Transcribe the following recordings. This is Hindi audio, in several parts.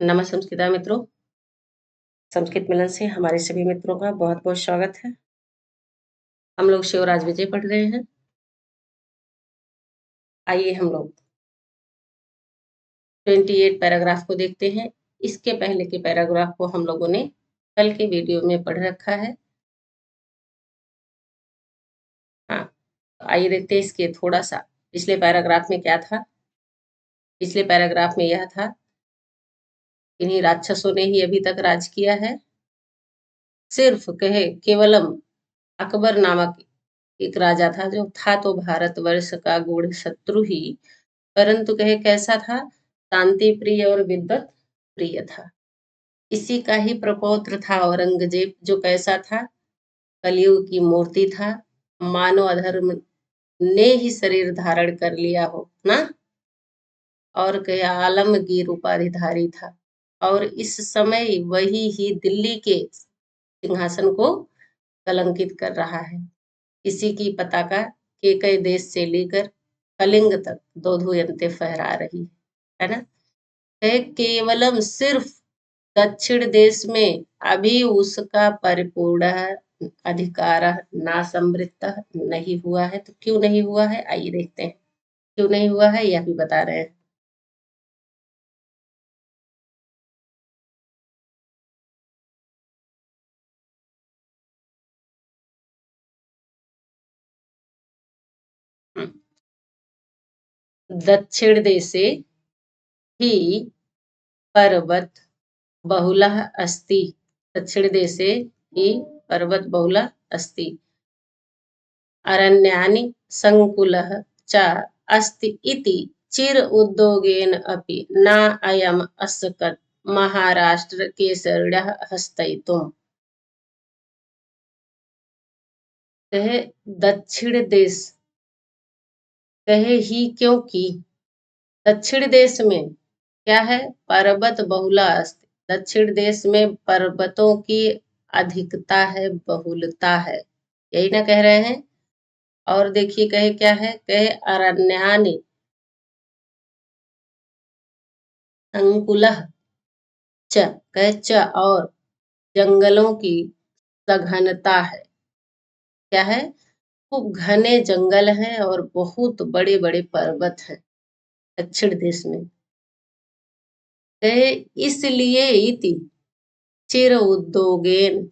नमः संस्कृता मित्रों, संस्कृत मिलन से हमारे सभी मित्रों का बहुत बहुत स्वागत है। हम लोग शिवराज विजय पढ़ रहे हैं। आइए हम लोग 28 पैराग्राफ को देखते हैं। इसके पहले के पैराग्राफ को हम लोगों ने कल के वीडियो में पढ़ रखा है। हाँ, तो आइए देखते हैं इसके थोड़ा सा पिछले पैराग्राफ में क्या था। पिछले पैराग्राफ में यह था, इन्हीं राक्षसों ने ही अभी तक राज किया है। सिर्फ कहे केवलम अकबर नामक एक राजा था, जो था तो भारतवर्ष का गूढ़ शत्रु ही, परंतु कहे कैसा था, शांति प्रिय और विद्वत प्रिय था। इसी का ही प्रपौत्र था औरंगजेब, जो कैसा था, कलयुग की मूर्ति था, मानव अधर्म ने ही शरीर धारण कर लिया हो ना, और कहे आलमगीर उपाधिधारी था, और इस समय वही ही दिल्ली के सिंहासन को कलंकित कर रहा है। इसी की पताका केकई देश से लेकर कलिंग तक दोधुयंते फहरा रही है ना। केवलम सिर्फ दक्षिण देश में अभी उसका परिपूर्ण अधिकार ना समृद्ध नहीं हुआ है। तो क्यों नहीं हुआ है, आइए देखते हैं क्यों नहीं हुआ है, यह भी बता रहे हैं। दक्षिण देशे ही पर्वत बहुलः अस्ति। दक्षिण देशे ही पर्वत बहुलः अस्ति। अरण्यानि संकुलः च अस्ति इति चिर उद्योगेन अपि न अयम् अस्कत् महाराष्ट्र केसरिणः हस्तयितुम्। कहे दक्षिण देश, कहे ही क्योंकि दक्षिण देश में क्या है, पर्वत बहुला अस्ति। दक्षिण देश में पर्वतों की अधिकता है, बहुलता है, यही ना कह रहे हैं। और देखिए कहे क्या है, कहे अरण्यानि संकुलः च, कहे च और जंगलों की सघनता है। क्या है, खूब घने जंगल हैं और बहुत बड़े बड़े पर्वत हैं दक्षिण देश में। कहे इसलिए इति चिर उद्योगेन,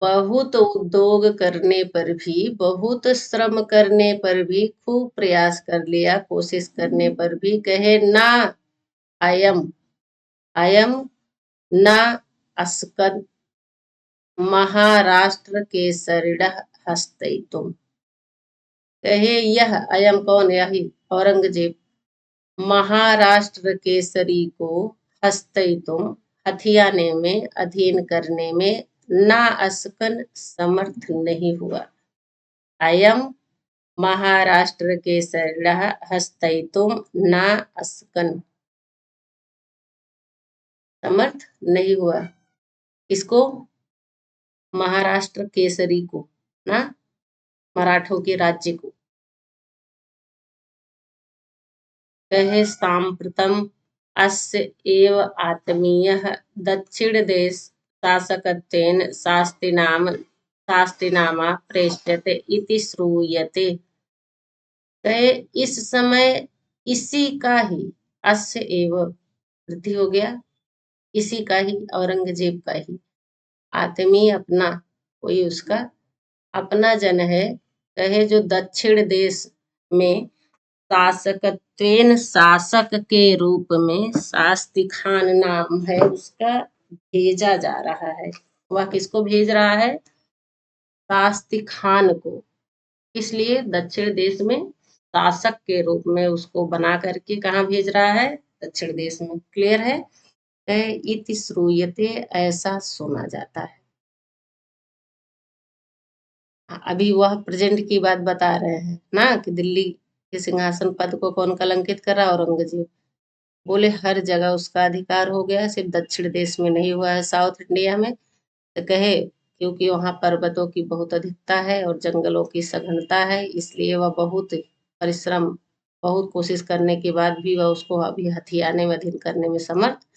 बहुत उद्योग करने पर भी, बहुत श्रम करने पर भी, खूब प्रयास कर लिया, कोशिश करने पर भी, कहे ना अयम अयम ना अस्कद महाराष्ट्र के सरिणः हस्तयितुम्। कहे यह अयम कौन, यही औरंगजेब, महाराष्ट्र केसरी को हस्तयितुम हथियाने में, अधीन करने में, ना अस्कन समर्थ नहीं हुआ। अयम महाराष्ट्र केसरिणः हस्तयितुम ना अस्कन, समर्थ नहीं हुआ। इसको, महाराष्ट्र केसरी को ना, मराठों के राज्य को। कहे सांप्रतम अस्य एव आत्मीयः दक्षिण देश शासकत्वेन शास्तिनामा प्रेष्यते इति श्रूयते। कहे इस समय इसी का ही, अस्य एव वृद्धि हो गया, इसी का ही, औरंगजेब का ही, आत्मीय अपना, कोई उसका अपना जन है। कहे जो दक्षिण देश में शासकत्वेन, शासक के रूप में, शास्ति खान नाम है उसका, भेजा जा रहा है। वह किसको भेज रहा है, शास्ति खान को। इसलिए दक्षिण देश में शासक के रूप में उसको बना करके कहाँ भेज रहा है, दक्षिण देश में। क्लियर है। इति श्रूयते, ऐसा सुना जाता है। अभी वह प्रेजेंट की बात बता रहे हैं ना, कि दिल्ली के सिंहासन पद को कौन कलंकित कर रहा, औरंगजेब। बोले हर जगह उसका अधिकार हो गया, सिर्फ दक्षिण देश में नहीं हुआ है, साउथ इंडिया में। तो कहे क्योंकि वहां पर्वतों की बहुत अधिकता है और जंगलों की सघनता है, इसलिए वह बहुत परिश्रम, बहुत कोशिश करने के बाद भी वह उसको अभी हथियाने में, अधीन करने में समर्थ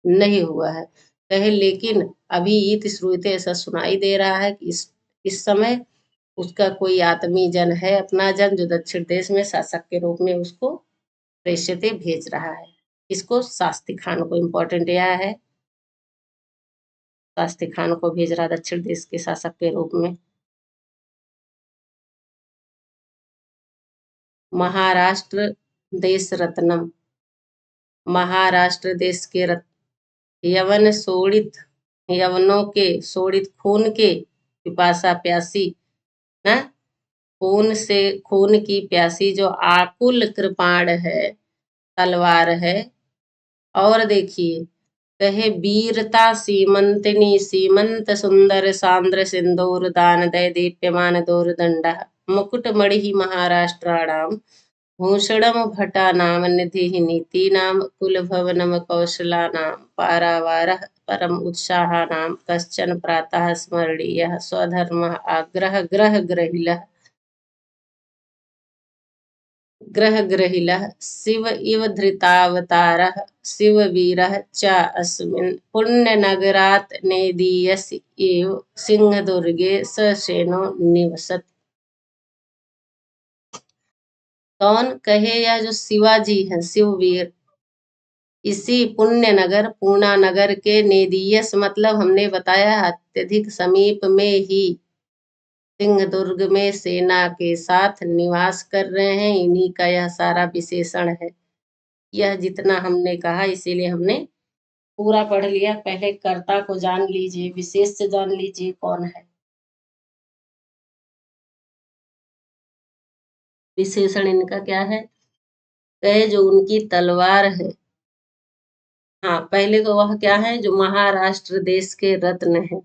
नहीं हुआ है। कहे लेकिन अभी इत श्रूयते ऐसा सुनाई दे रहा है कि इस समय उसका कोई आत्मी जन है, अपना जन, जो दक्षिण देश में शासक के रूप में उसको प्रेषित भेज रहा है। इसको शास्त्री खान को इम्पोर्टेंट यह है, शास्त्री खान को भेज रहा दक्षिण देश के शासक के रूप में। महाराष्ट्र देश रत्नम, महाराष्ट्र देश के यवन शोणित, यवनों के शोणित खून के, पिपासा प्यासी, ना, खून से, खून की प्यासी जो आकुल कृपाण है, तलवार है। और देखिए कहे वीरता सीमंतिनी, सीमंत सुंदर सांद्र सिंदूर दान दय दीप्यमान दोर्दंड, मुकुट मणि महाराष्ट्राणाम भूषणम भटा नाम निधि नीतीनाम कुलभवनम कौशलानाम पारावारः परम उत्साहानाम कश्चन प्रातः स्मरणीयः स्वधर्मः आग्रह ग्रह ग्रहिलः, ग्रह ग्रहिलः शिव इव धृतावतारः शिववीरः च अस्मिन् पुण्यनगरात् नेदीयस एव सिंहदुर्गे ससेनो निवसत्। कौन? कहे यह जो शिवाजी है, शिववीर, इसी पुण्य नगर, पूर्णा नगर के नेदीयस मतलब हमने बताया अत्यधिक समीप में ही सिंहदुर्ग में सेना के साथ निवास कर रहे हैं। इन्हीं का यह सारा विशेषण है। यह जितना हमने कहा इसीलिए हमने पूरा पढ़ लिया। पहले कर्ता को जान लीजिए, विशेष से जान लीजिए कौन है। विशेषण इनका क्या है? कहे जो उनकी तलवार है। हाँ, पहले तो वह क्या है? जो महाराष्ट्र देश के रत्न है।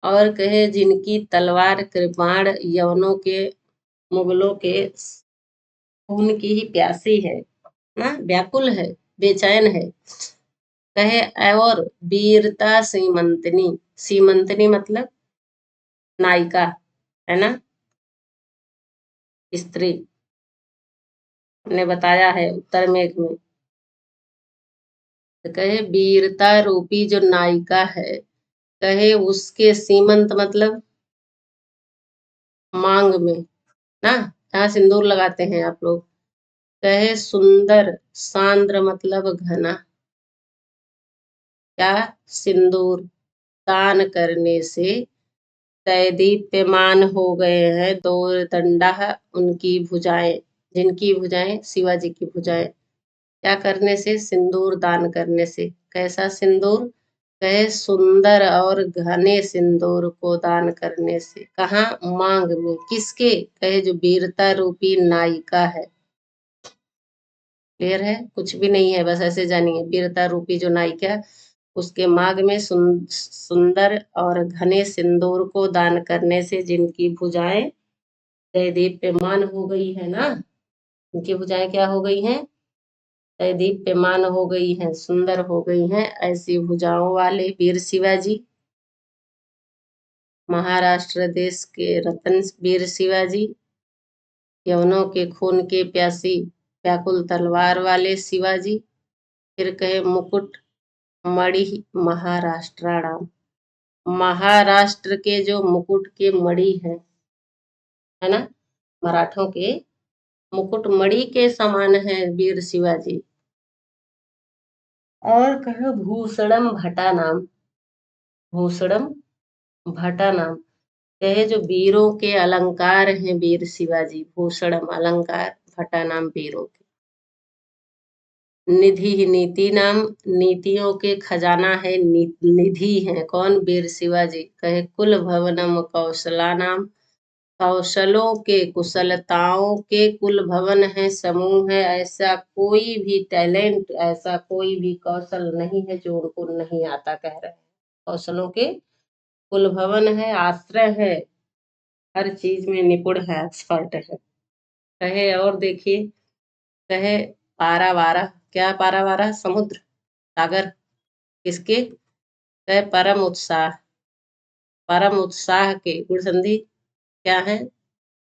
और कहे जिनकी तलवार कृपाण यवनों के, मुगलों के खून की ही प्यासी है ना, व्याकुल है, बेचैन है। कहे और वीरता सीमंतनी, सीमंतनी मतलब नायिका है ना, स्त्री, ने बताया है उत्तर मेघ में। तो कहे वीरता रूपी जो नायिका है, कहे उसके सीमंत मतलब मांग में ना, जहाँ सिंदूर लगाते हैं आप लोग। कहे सुंदर, सांद्र मतलब घना, क्या? सिंदूर दान करने से तैदीप्यमान हो गए हैं दो दंडा, उनकी भुजाएं, जिनकी भुजाएं? शिवाजी की भुजाएं। क्या करने से? सिंदूर दान करने से। कैसा सिंदूर? कहे सुंदर और घने सिंदूर को दान करने से। कहाँ? मांग में। किसके? कहे जो वीरता रूपी नायिका है। क्लियर है? कुछ भी नहीं है, बस ऐसे जानिए वीरता रूपी जो नायिका, उसके मांग में सुंदर और घने सिंदूर को दान करने से जिनकी भुजाएं दैदीप्यमान हो गई है ना, उनकी भुजाएं क्या हो गई हैं? दैदीप्यमान हो गई हैं, सुंदर हो गई हैं। ऐसी भुजाओं वाले वीर शिवाजी, महाराष्ट्र देश के रतन वीर शिवाजी, यवनों के खून के प्यासी व्याकुल तलवार वाले शिवाजी। फिर कहे मुकुट मणि महाराष्ट्राणाम, महाराष्ट्र के जो मुकुट के मणि है ना, मराठों के मुकुट मणि के समान है वीर शिवाजी। और कहे भूषणम भटा नाम, भूषणम भटा नाम, कहे जो वीरों के अलंकार हैं वीर शिवाजी, भूषणम अलंकार, भटा नाम वीरों के। निधि ही नीति नाम, नीतियों के खजाना है, निधि है कौन? वीर शिवाजी। कहे कुल भवनम कौशला नाम, कौशलों के, कुशलताओं के कुल भवन है, समूह है। ऐसा कोई भी टैलेंट, ऐसा कोई भी कौशल नहीं है जो उनको नहीं आता, कह रहे हैं। कौशलों के कुल भवन है, आश्रय है, हर चीज में निपुण है, एक्सपर्ट है। कहे और देखिए, कहे पारावारा, क्या पारावारा? समुद्र, सागर। किसके? कहे परम उत्साह, परम उत्साह के गुण संधि क्या है?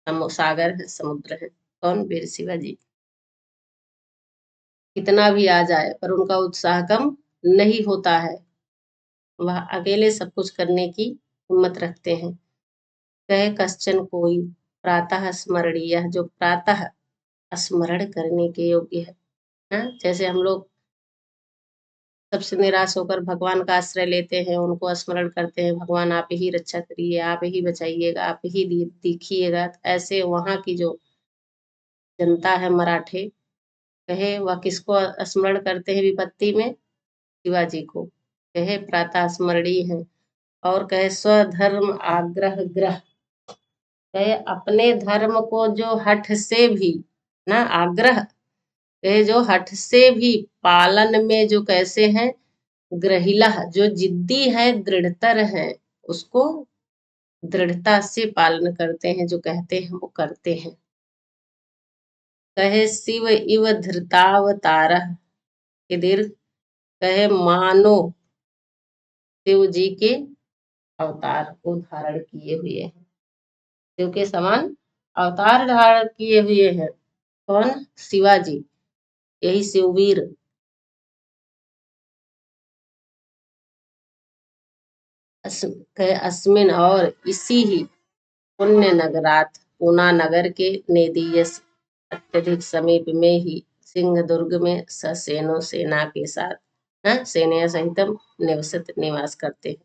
सागर है, समुद्र है। कौन? वीर शिवाजी। कितना भी आ जाए पर उनका उत्साह कम नहीं होता है। वह अकेले सब कुछ करने की हिम्मत रखते हैं। कहे कश्चन कोई प्रातः स्मरणीय, जो प्रातः स्मरण करने के योग्य है। जैसे हम लोग सबसे निराश होकर भगवान का आश्रय लेते हैं, उनको स्मरण करते हैं, भगवान आप ही रक्षा करिए, आप ही बचाइएगा, आप ही देखिएगा। ऐसे वहां की जो जनता है मराठे, कहे वह किसको स्मरण करते हैं विपत्ति में? शिवाजी को। कहे प्रातः स्मरणीय है। और कहे स्वधर्म आग्रह ग्रह, कहे अपने धर्म को जो हठ से भी ना आग्रह, कहे जो हठ से भी पालन में जो कैसे हैं ग्रहिला, जो जिद्दी है दृढ़तर है, उसको दृढ़ता से पालन करते हैं, जो कहते हैं वो करते हैं। कहे शिव इव धृतावतार, के दीर्घ, कहे मानो शिव जी के अवतार को धारण किए हुए हैं, शिव के समान अवतार धारण किए हुए हैं। कौन? शिवाजी, यही शिववीर। अस्मिन, और इसी ही पुण्य नगरात, पूना नगर के नेदीय अत्यधिक समीप में ही सिंहदुर्ग में ससेनो सेना के साथ सेना सहितम निवास करते हैं।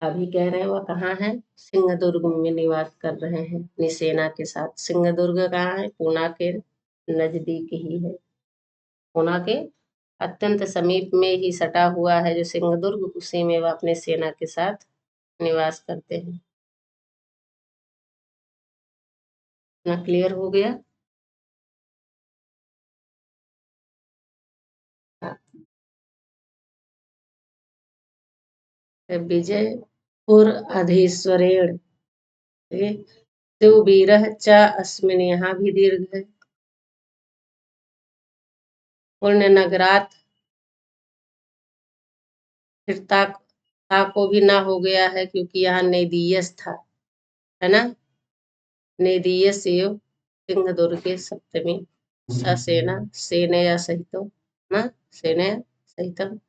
अभी कह रहे हैं वह कहाँ है? सिंहदुर्ग में निवास कर रहे हैं अपनी सेना के साथ। सिंहदुर्ग कहाँ है? पूना के नजदीक ही है। पूना के अत्यंत समीप में ही सटा हुआ है जो सिंहदुर्ग, उसी में वह अपने सेना के साथ निवास करते हैं। ना क्लियर हो गया? विजयपुर अधीश्वरेण, शिववीरः च अस्मिन्, यहाँ भी दीर्घ है। पुण्य नगरात, फिर ता को भी ना हो गया है क्योंकि यहाँ नेदीयस था, है ना। नेदीय सेव सिंहदुर्ग के सप्तमी ससेना सेनया सहितो ना, सेनया सहितम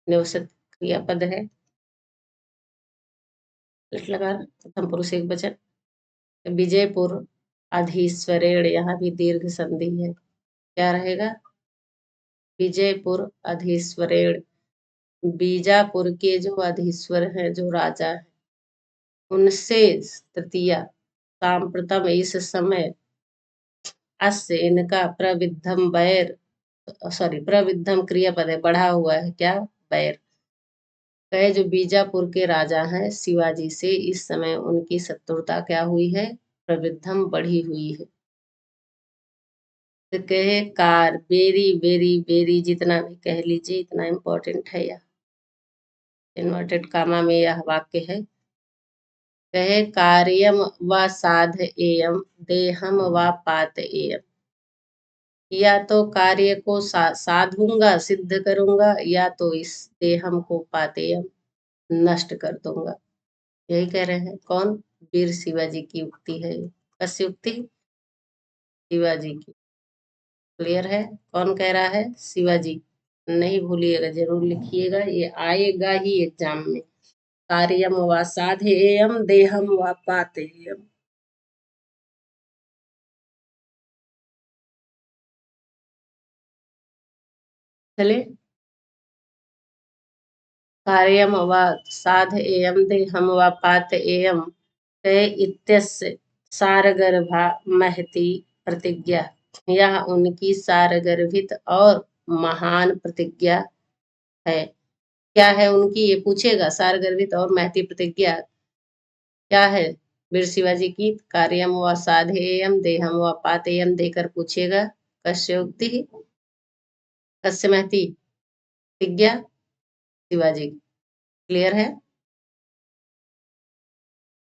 निवसत, क्रियापद है, लिख लगा प्रथम पुरुष एक वचन। विजयपुर अधीश्वरेण, यहाँ भी दीर्घ संधि है, क्या रहेगा? विजयपुर अधीश्वरेण, बीजापुर के जो अधीश्वर हैं, जो राजा है, उनसे तृतीया सांप्रतम, इस समय अस्य इनका प्रविद्धम वैर, सॉरी प्रविद्धम क्रियापद है, बढ़ा हुआ है, क्या? वैर। कहे जो बीजापुर के राजा हैं शिवाजी से इस समय उनकी शत्रुता क्या हुई है? प्रविद्धम, बढ़ी हुई है। तो कहे कार, बेरी बेरी बेरी, जितना भी कह लीजिए इतना इम्पोर्टेंट है यह, इन्वर्टेड कामा में यह वाक्य है। कहे कार्यम व साध एयम देहम व पात एयम, या तो कार्य को साधूंगा, सिद्ध करूंगा, या तो इस देहम को पातेयम, नष्ट कर दूंगा। यही कह रहे हैं। कौन? वीर शिवाजी की उक्ति है। कस उक्ति? शिवाजी की। क्लियर है? कौन कह रहा है? शिवाजी। नहीं भूलिएगा, जरूर लिखिएगा, ये आएगा ही एग्जाम में। कार्यम व साधेयम देहम व पातेयम। चले, कार्यम व साधेयम देहम व पातेयम, ते इत्यस्य सारगर्भा महती प्रतिज्ञा, यह उनकी सारगर्भित और महान प्रतिज्ञा है। क्या है उनकी? ये पूछेगा। सारगर्भित और महती प्रतिज्ञा क्या है वीर शिवाजी की? कार्यम व साधेयम देहम व पातेयम देकर पूछेगा। कस्य उक्ति? कस्य महती प्रतिज्ञा? शिवाजी। क्लियर है?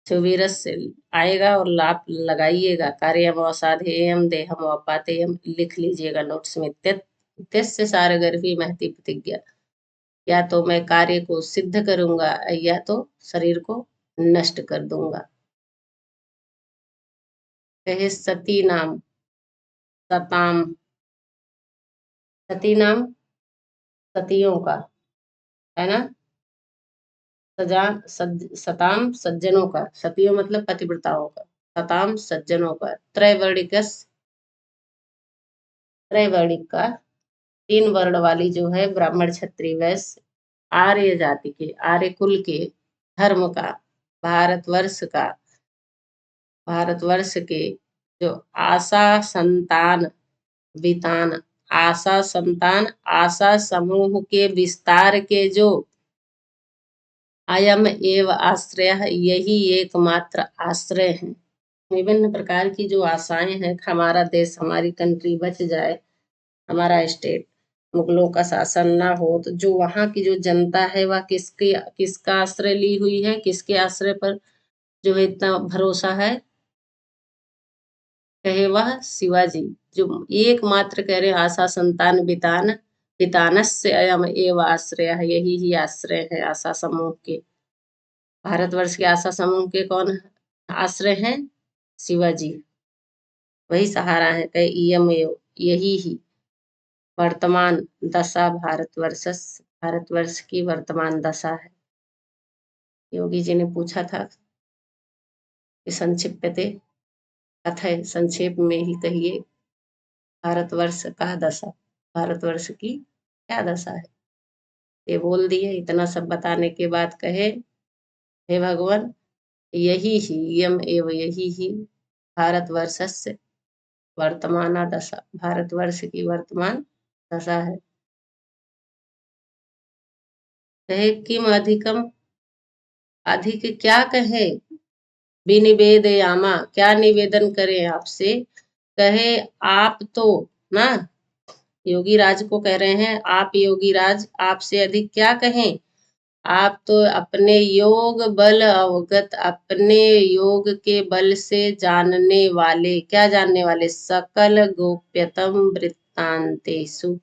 सुवीरस से आएगा और लाप लगाइएगा। कार्यम व साधेयम देहम व पातेयम लिख लीजिएगा नोट्स में। त्यस्य सारगर्भी महती प्रतिज्ञा, या तो मैं कार्य को सिद्ध करूंगा या तो शरीर को नष्ट कर दूंगा। कहे सती नाम सताम, सती नाम सतियों का, है ना। सताम सज्जनों का, सतियों मतलब पतिव्रताओं का, सताम सज्जनों का। त्रैवर्णिक का, 3 वर्ण वाली जो है, ब्राह्मण क्षत्रिय वैश्य आर्य जाति के, आर्य कुल के धर्म का, भारतवर्ष का, भारतवर्ष के जो आशा संतान वितान, आशा संतान, आशा समूह के विस्तार के जो अयम एव आश्रय, यही एकमात्र आश्रय है। विभिन्न प्रकार की जो आशाएं हैं, हमारा देश, हमारी कंट्री बच जाए, हमारा स्टेट मुगलों का शासन ना हो, तो जो वहाँ की जो जनता है वह किसका आश्रय ली हुई है, किसके आश्रय पर जो है इतना भरोसा है, कहे वह शिवाजी। जो एकमात्र कह रहे आशा संतान वितान, वितानस्य अयम एव आश्रय, यही ही आश्रय है आशा समूह के। भारतवर्ष के आशा समूह के कौन आश्रय हैं? शिवाजी, वही सहारा है। कहे इयम एव, यही ही वर्तमान दशा भारतवर्ष, भारतवर्ष की वर्तमान दशा है। योगी जी ने पूछा था कि संक्षिप्तते कथय, संक्षेप में ही कहिए भारतवर्ष का दशा, भारतवर्ष की क्या दशा है। ये बोल दिए। इतना सब बताने के बाद कहे, हे भगवान, यही ही यम एव, यही ही भारतवर्षस्य वर्तमान दशा, भारतवर्ष की वर्तमान दशा है। कहे किम अधिकम, अधिक क्या कहे, विनिवेदयामा, क्या निवेदन करें आपसे। कहे आप तो ना, योगी राज को कह रहे हैं, आप योगी राज, आपसे अधिक क्या कहें। आप तो अपने योग बल अवगत, अपने योग के बल से जानने वाले, क्या जानने वाले, सकल गोप्यतम वृत्तांतेषु,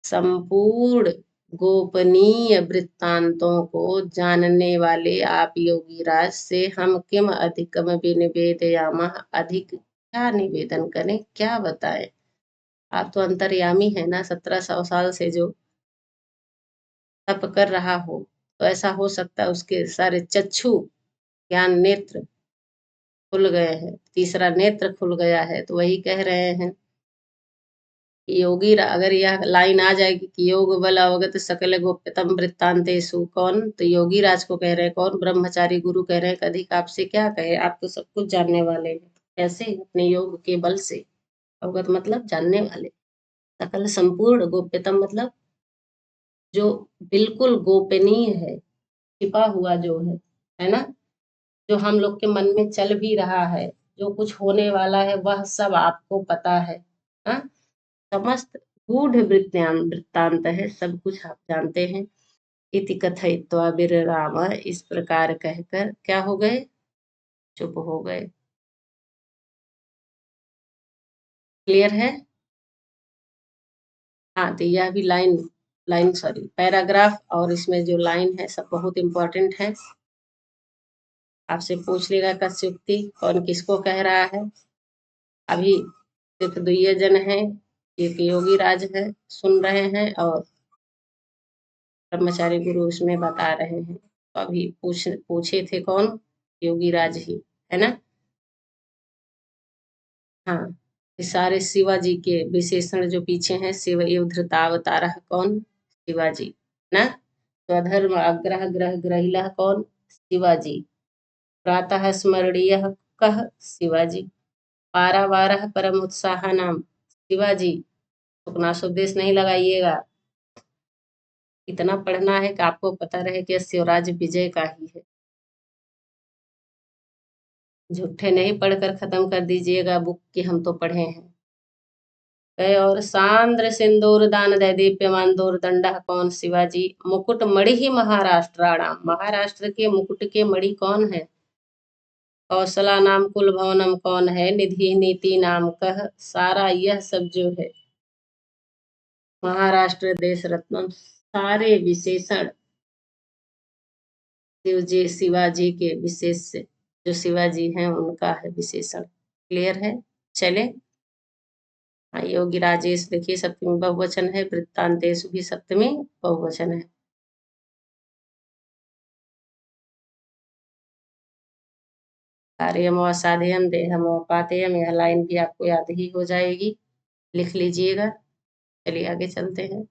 संपूर्ण गोपनीय वृत्तांतों को जानने वाले आप योगी राज से हम किम अधिकम विनिवेदयामः, अधिक क्या निवेदन करें, क्या बताएं। आप तो अंतर्यामी है ना, 1700 साल से जो तप कर रहा हो, तो ऐसा हो सकता है उसके सारे चक्षु ज्ञान नेत्र खुल गए हैं, तीसरा नेत्र खुल गया है। तो वही कह रहे हैं कि अगर यह लाइन आ जाएगी कि योग बल अवगत सकल गोप्यतम वृत्तांतेषु, कौन, तो योगी राज को कह रहे हैं, कौन, ब्रह्मचारी गुरु कह रहे हैं, अधिक आपसे क्या कहे, आप तो सब कुछ जानने वाले हैं। कैसे? अपने योग के बल से। अवगत मतलब जानने वाले, सकल संपूर्ण, गोप्यतम मतलब जो बिल्कुल गोपनीय है, छिपा हुआ जो है ना, जो हम लोग के मन में चल भी रहा है, जो कुछ होने वाला है, वह सब आपको पता है। हाँ, समस्त गूढ़ वृत्तांत है, सब कुछ आप जानते हैं। इति कथयित्वा विरराम, इस प्रकार कहकर क्या हो गए, चुप हो गए। क्लियर है? हाँ, तो यह भी लाइन लाइन सॉरी पैराग्राफ और इसमें जो लाइन है सब बहुत इंपॉर्टेंट है। आपसे पूछ लेगा कस्युक्ति कौन किसको कह रहा है। अभी सिर्फ दुइये जन हैं, एक योगी राज है सुन रहे हैं, और ब्रह्मचारी गुरु उसमें बता रहे हैं। तो अभी पूछे थे कौन, योगी राज ही, है ना। हाँ, ये सारे शिवाजी के विशेषण जो पीछे हैं, शिव एव धृतावतारः, कौन, शिवाजी ना। स्वधर्म अग्रह ग्रह ग्रहिलः, कौन, शिवाजी। प्रातः स्मरणीय कः, शिवाजी। पारावारः परम उत्साह नाम, शिवाजी। उपन्यासोपदेश नहीं लगाइएगा, इतना पढ़ना है कि आपको पता रहे कि शिवराज विजय का ही है। झूठे नहीं पढ़कर खत्म कर दीजिएगा बुक कि हम तो पढ़े हैं। और सांद्र सिंदूर दान दय दीप्यमान दूरदंड, कौन, शिवाजी। मुकुट मणि ही महाराष्ट्राणाम, महाराष्ट्र के मुकुट के मणि कौन है। कौशला नाम कुल भवनम, कौन है, निधि नीति नाम कह, सारा यह सब जो है महाराष्ट्र देश रत्नम, सारे विशेषण शिवाजी के विशेष से, जो शिवाजी हैं उनका है विशेषण। क्लियर है? चले योगी राजेश देखिए सप्तमी बहुवचन है, वृत्तांतेषु भी सप्तमी बहुवचन है। कार्यम असाध्यम देहम पातेयम, यह लाइन भी आपको याद ही हो जाएगी, लिख लीजिएगा। चलिए आगे चलते हैं।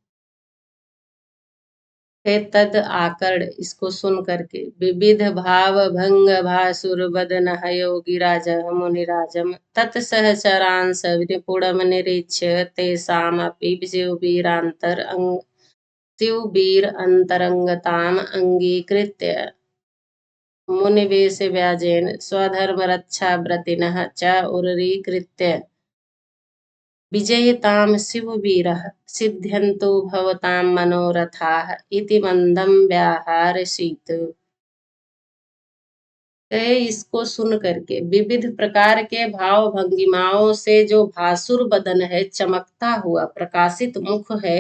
तद आकड़, इसको सुन करके, विविध भाव भंग भासुर बदन योगी राज मुनिराजम तत्सहचरांस निपुणम निरीक्ष्य तेषामपि शिववीर अंतरंगताम अंगीकृत्य मुनिवेश व्याजेन स्वधर्म रक्षा व्रतिनः च उरीकृत्य विजयताम शिववीरः सिद्ध्यन्तु भवतां मनोरथाः इति मंदम व्याहरसीत्। इसको सुन करके विविध प्रकार के भाव भंगिमाओं से जो भासुर बदन है, चमकता हुआ प्रकाशित मुख है,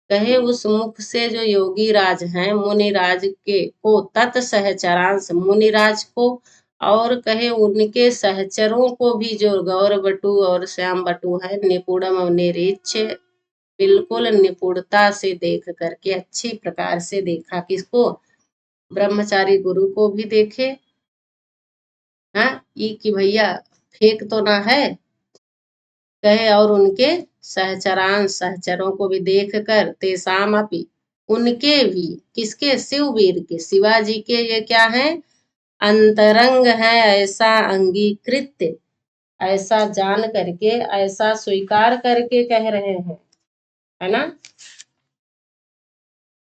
कहे उस मुख से जो योगी राज हैं, मुनिराज के को तत्सहचरांश मुनिराज को, और कहे उनके सहचरों को भी, जो गौर बटु और श्याम बटु है, निपुणम निरीक्ष, बिल्कुल निपुणता से देख करके, अच्छी प्रकार से देखा। किसको? ब्रह्मचारी गुरु को भी देखे। हाँ, ये कि भैया फेक तो ना है, कहे, और उनके सहचरों को भी देख कर, तेसाम अपि, उनके भी, किसके? शिववीर के, शिवाजी के ये क्या है? अंतरंग है, ऐसा अंगीकृत, ऐसा जान करके, ऐसा स्वीकार करके कह रहे हैं, है ना।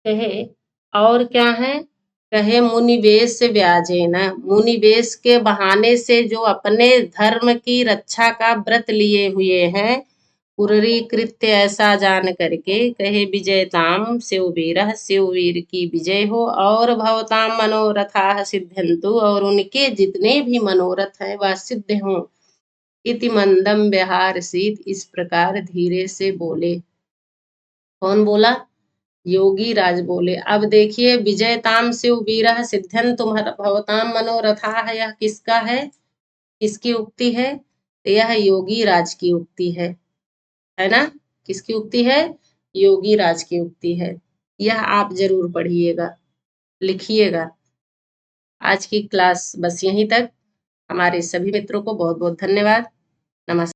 कहे और क्या है? कहे मुनिवेश व्याजेन, मुनिवेश के बहाने से जो अपने धर्म की रक्षा का व्रत लिए हुए हैं, पुररी कृत्य, ऐसा जान करके, कहे विजयताम शिववीर, शिववीर की विजय हो, और भवताम मनोरथा सिद्ध्यंतु, और उनके जितने भी मनोरथ हैं वह सिद्ध हों। इति मंदम व्यहार सीत, इस प्रकार धीरे से बोले। कौन बोला? योगी राज बोले। अब देखिए, विजयताम शिववीर सिद्धन तुम्हारा भवताम मनोरथा है, यह किसका है? किसकी उक्ति है? यह योगी राज की उक्ति है ना। किसकी उक्ति है? योगी राज की उक्ति है। यह आप जरूर पढ़िएगा, लिखिएगा। आज की क्लास बस यहीं तक। हमारे सभी मित्रों को बहुत बहुत धन्यवाद। नमस्कार।